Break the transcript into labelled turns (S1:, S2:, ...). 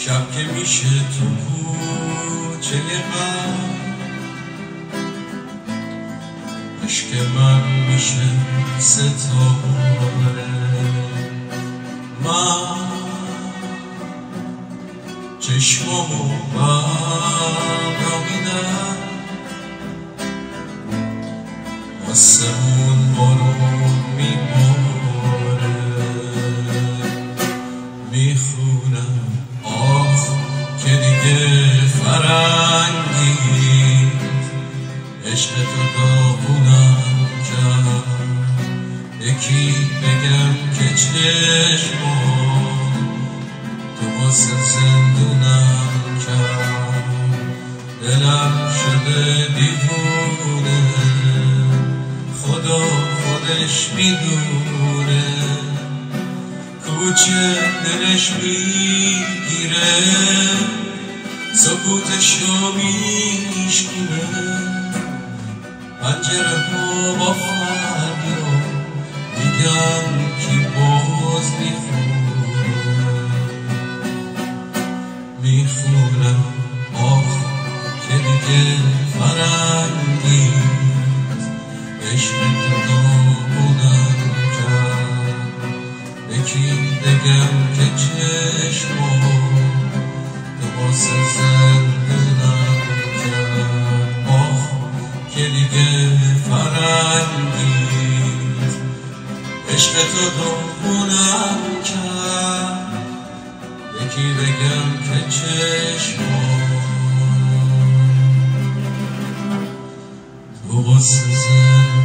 S1: شب که میشه تو کوچه من، عشق من میشه ستاره. من چشمامو برقمیدم، آسمون بارون میباره. میخونم آخ که دیگه فرنگی، عشق تو داغونم کرد. یکی بگم که چشمام تو واسه زندونم کرد. دلم شده دیوونه، خدا خودش میدونه. کوچه دلش میگیره، سکوتشو میشکنه. پنجره ها با فریاد میگن کی باز میخونه. میخونم آخ که دیگه فرنگی، عشق تو داغونم کرد. یکی بگم که چشمام تو واسه زندونم کرد. آخ که دیگه فرنگی، عشق تو داغونم کرد. یکی بگم که چشمام تو واسه زندونم